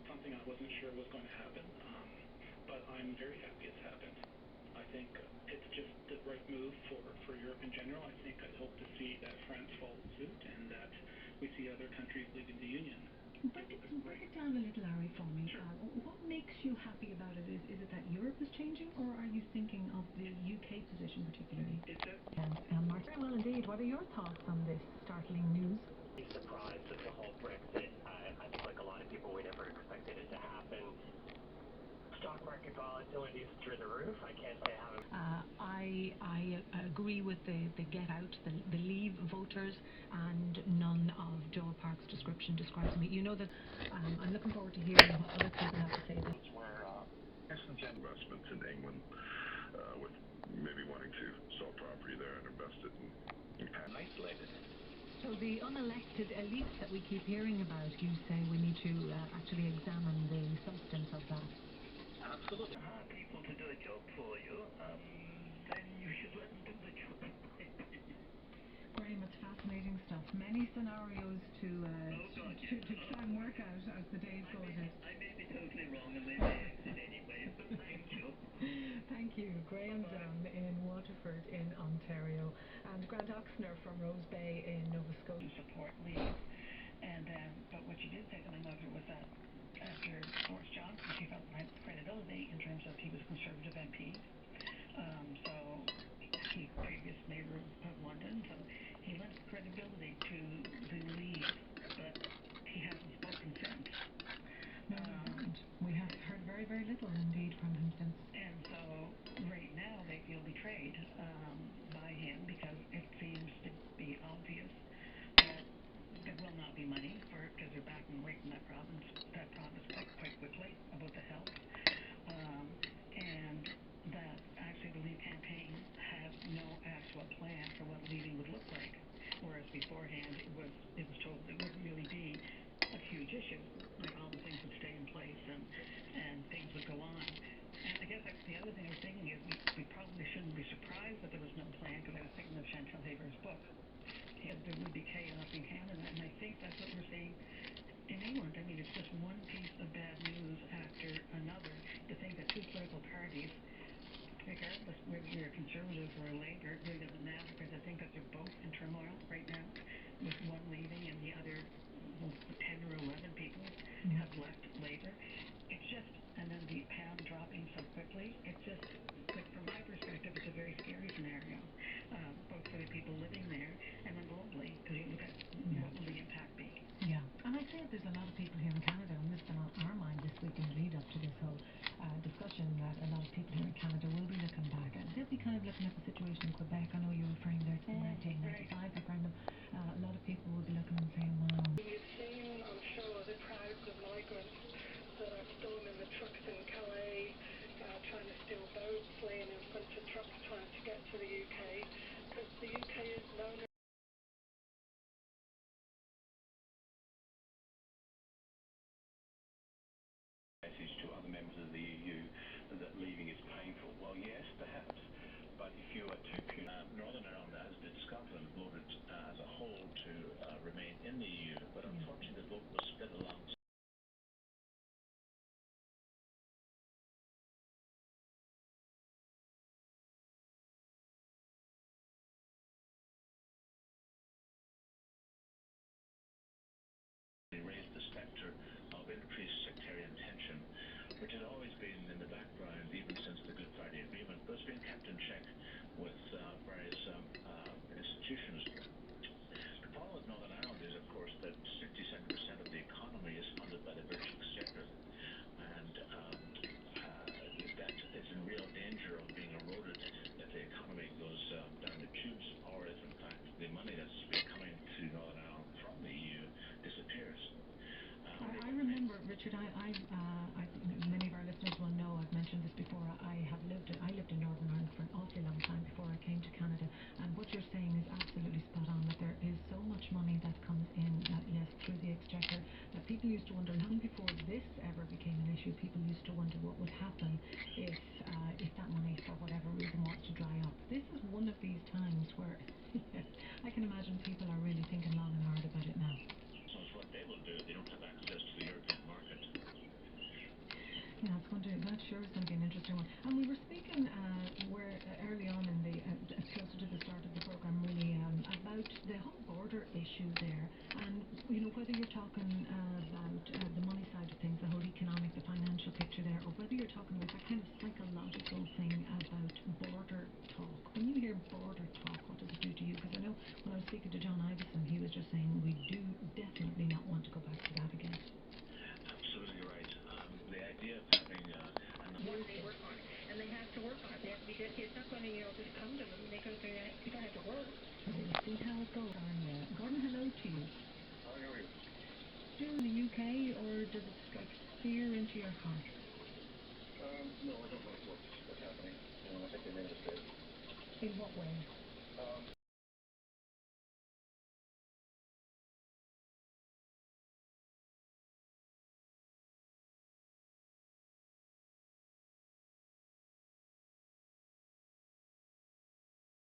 something I wasn't sure was going to happen, but I'm very happy it's happened. I think it's just the right move for Europe in general. I think I'd hope to see that France follow suit and that we see other countries leaving the Union. Break it down a little, Larry, for me. Sure. What makes you happy about it? Is it that Europe is changing, or are you thinking of the UK position particularly? Mark, very well indeed. What are your thoughts on this startling news? Surprised at the whole Brexit. I think like a lot of people, we never expected it to happen. Stock market volatility is through the roof. I can't say how. I agree with the get out, the leave voters, and none of Joel Park's description describes me. You know that I'm looking forward to hearing what other people have to say. Where investments in England with maybe wanting to sell property there and invest it in Isolated. So the unelected elites that we keep hearing about, you say we need to actually examine the substance of that. Absolutely. Hire people to do a job for you, then you should let them do the job. Graham, it's fascinating stuff. Many scenarios to try and work out as the days go ahead. I may be totally wrong and they may exit anyway, but thank you. Thank you. Graham Dunn in Waterford in Ontario, and Grant Oxner from Rose Bay in Nova Scotia. Support leave, and but what she did say to my mother was that after Boris Johnson, she felt credibility in terms of he was a Conservative MP. So he previous mayor of London, so he lent credibility to the Leave, but he hasn't spoken since. No, we have heard very, very little indeed from him since. And so right now they feel betrayed by him because it seems to be obvious that there will not be money for it because they're backing away from that province quite quickly about the health, and that actually the Leave campaign had no actual plan for what leaving would look like, whereas beforehand it was told it wouldn't really be a huge issue, like all the things would stay in place and things would go on. And I guess that's the other thing I was thinking is we probably shouldn't be surprised that there was no plan, because I was thinking of Chantal Haber's book. There would be chaos in Canada, and I think that's what we're seeing in England. I mean, it's just one piece of bad news after another. To think that two political parties, regardless whether you're a Conservative or a Labour, it really doesn't matter, because I think that they're both in turmoil right now, with one leaving and the other, 10 or 11 people have left Labour. It's just, and then the pound dropping so quickly, it's just, like, from my perspective, it's a very scary scenario, both for the people living there and then globally, because you look at what will the impact be. Yeah, and I'd say that there's a lot of people here in Canada, and this has been on our mind this week in the lead up to this whole discussion, that a lot of people here in Canada will be looking back, and they'll be kind of looking at the situation in Quebec. I know you're referring there to the 1995 referendum. A lot of people will be looking and saying, wow. You've seen, I'm sure, the crowds of migrants that are storming the trucks in Calais, trying to steal boats, laying in front of trucks trying to get to the UK, because the UK is known as message to other members of the EU that leaving is painful. Well, yes, perhaps, but if you are too Northern Ireland, as did Scotland, voted as a whole to remain in the EU, but unfortunately the vote was split along. They raised the spectre of increased sectarian tension, which had always been in the background even since the Good Friday Agreement, but it's been kept in check with various institutions. The problem with Northern Ireland is, of course, that 67% of the economy is funded by the British Exchequer, and that is in real danger of being eroded if the economy goes down the tubes, or if, in fact, the money that's been coming to Northern Ireland from the EU disappears. I remember, Richard, many of our listeners will know, I've mentioned this before, I lived in Northern Ireland for an awfully long time before I came to Canada, and what you're saying is absolutely spot on, that there is so much money that comes in, yes, through the Exchequer, that people used to wonder, long before this ever became an issue, people used to wonder what would happen if that money, for whatever reason, was to dry up. This is one of these times where I can imagine people are really thinking long and hard about it now. So it's what they will do if they don't have access to the European market. Yeah, that sure is going to be an interesting one. And we were speaking early on in the closer to the start of the program, really about the whole border issue there, and whether you're talking about the money side of things, the whole economic, the financial picture there, or whether you're talking about that kind of psychological thing about border talk. When you hear border talk, what does it do to you? Because I know when I was speaking to John Iveson, he was just saying we do definitely not want to go back to that again. Absolutely right. The idea of having they work on it, and they have to work on it. They have to be dedicated. It's not going to just come to them. They got to have to work. So we'll see how it goes. Gordon, hello to you. How are you? Still in the UK, or does it sear into your heart? No, I don't like what's happening. I think they made a mistake. In what way?